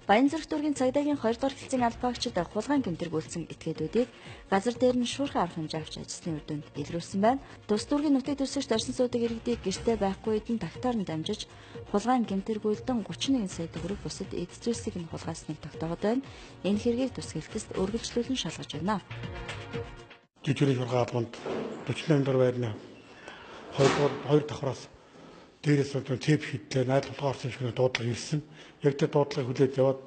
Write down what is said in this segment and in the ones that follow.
Баянзүрх дүүргийн цагдаагийн 2 дугаар хэлцээний албаагчид хулгайн гэмтэргүүлсэн этгээдүүдийг газар дээр нь шуурхай арга хэмжээ авч ажилласны үр дүнд илрүүлсэн байна. Тус дүүргийн нутаг дэвсгэрт орсон суудаг иргэдийг гэртээ байхгүй үед нь тагтаар нь дамжиж хулгайн гэмтэргүүлдэн 31 сая төгрөг бусад эд зүйлсийг нь хулгайсныг тогтоогод байна. Энэ хэргийг тус хэлтэст үргэлжлүүлэн шалгаж байна. Жижигрийн шуурхай албанд 48 дор байрны 2 давхраас дээрээс цэп хийдлээ найд тулгаарсан шиг дуудлага ирсэн. Яг тэр дуудлагыг хүлээж яваад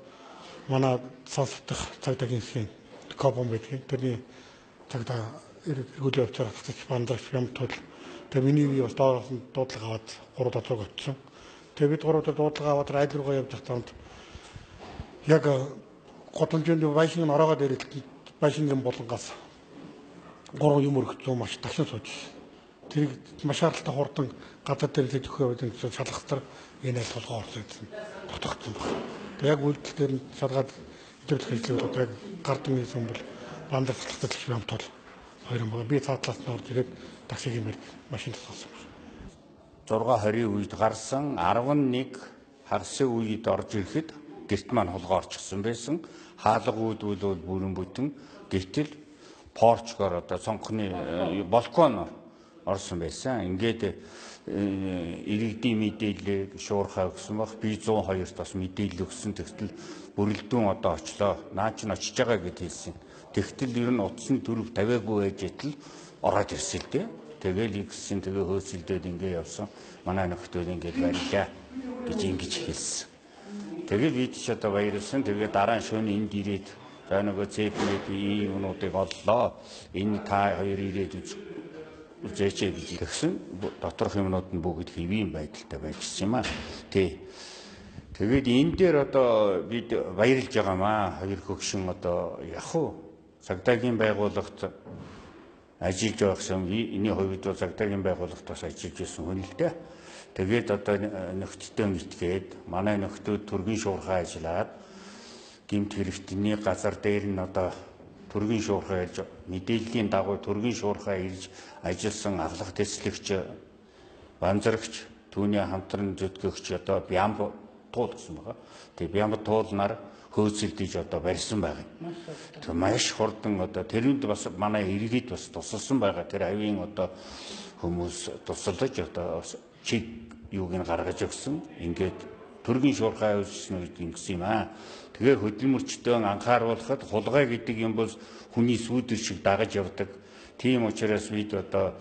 манай сонсогдох цагдаагийн хэсгийн копон байдгийг тэрний цагдаа эргүүлээ явуулаад татчих бандарч юмтул. Тэгээ миний бас доороос нь дуудлага аваад 3 дотрог очсон. Тэгээ бид 3 дуудлага аваад айл руугаа явж байхдаа яг годамжинд байшин нь ороогоо дээр байшингийн булангаас 3 юм өргөцсөн маш ташин сууж. Тэрийг маш харалтай хурдан газар дээр л өгөх яваад энэ шалгахтар энэ айл толгоо орсон гэсэн тогтогдсон байна. Тэг яг үйлдэл дээр нь шалгаад идэвхтэй хэлцээ яг гардан хийсэн бол бандаж талхталж юм тул хоёр юм байна. Би цаатлаас нь орж ирээд таксигийн мэрэг машин тасгасан байна. 6:20 үед гарсан 11 хагасын үед орж ирэхэд гэрт маань хулгай орчихсон байсан. Хаалга үүдвэл бол бүрэн бүтэн гэтэл порчгоор одоо цонхны балкон орсон байсан. Ингээд иргэдийн мэдээлэл шуурхай өгсөн баг. Би 102-т бас мэдээлэл өгсөн. Тэгтэл бүрэлдэхүүн одоо очлоо. Наач нь очиж байгаа гэд хэлсэн. Тэгтэл ер нь утасны төрөв тавиагүй байж итэл ороод ирсэн л дээ. Тэгэл игсэн тэгээ хөөсөлдөөд ингээд явсан. Манай нөхдөд ингээд барилаа гэж ингэж хэлсэн. Тэгээд бид ч одоо баярлсан. Тэгээд дараа нь шөнө энд ирээд за нөгөө цэпнэт ийм юмнуудыг оллоо. Энэ та хоёр ирээд үзээч гэж хэлсэн. Доторх юмнууд нь бүгд хэвийн байдалтай байжсэн юм аа. Тий. Тэгээд энэ дээр одоо бид баярлж байгаамаа. Хоёр хөгшин одоо яг уу цагдаагийн байгууллагт ажиллаж байгсан. Эний хувьд бол цагдаагийн байгууллагт бас ажиллаж байсан хүн л дээ. Тэгээд одоо нөхдөдөө митгээд манай нөхдөд төргийн шуурхай ажиллаад гэмт хэрэгтний газар дээр нь одоо төргийн шуурхай ирж мэдээллийн дагуу төргийн шуурхай ирж ажилласан авлах тэслэгч банзарагч түүний хамтран зүтгэгч одоо Бямб туул гэсэн байгаа. Тэгээ Бямб туулнаар хөөцөлдөж одоо барьсан байгаа. Тэр маш хурдан одоо тэрэнд бас манай иргэд бас тусалсан байгаа. Тэр авийн одоо хүмүүс тусалж одоо чиг юуг нь гаргаж өгсөн. Ингээд төргийн шуурхай үйлчлэн гэсэн юм аа. Тэгээ хөдөлмөрчдөө анхааруулахад хулгай гэдэг юм бол хүний сүйдэр шиг дагаж явдаг. Тийм учраас бид одоо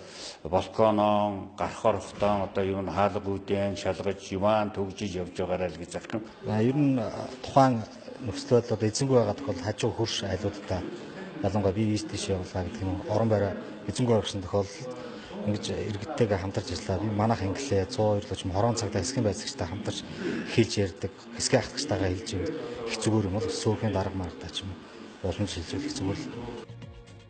балконоо, гарах орохтоо одоо юу н хаалга үүдэн шалгаж юван төгжиж явж байгаарай л гэж захин. Ер нь тухайн нөхцөл одоо эзэнгүй байгаа тохиолдолд хажуу хөрш айлуудтай ялангуяа бие биест тийш явуулаа гэдэг нь орон байраа эзэнгүй орсон тохиолдолд ингэж иргэдтэйгээ хамтарч ажиллаа. Би манайх инглээ 102 лж хорон цагдаа хэсгийн байцаагчтай хамтарч хэлж ярьдаг. Хэсгийн ахлагчтайгаа хэлж юм их зүгээр юм бол сөөхний дарга мартаа ч юм уу уламж хэлжүүлэх зүгээр л.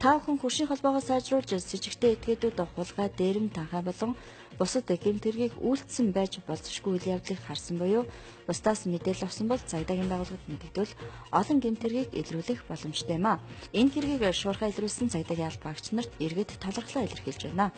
Та бүхэн хөршийн холбоогоо сайжруулж с жижигтэй этгээдүүд хулгай дээрэм танхай болон бусад гэмтэргийг үйлдсэн байж болзошгүй үйл явдлыг харсан буюу бусдаас мэдээлэл авсан бол цагдаагийн байгууллагад мэдэгдвэл олон гэмтэргийг илрүүлэх боломжтой юм а. Энэ хэргийг шуурхай илрүүлсэн цагдаагийн албаагч нарт иргэд талархлаа илэрхийлж байна.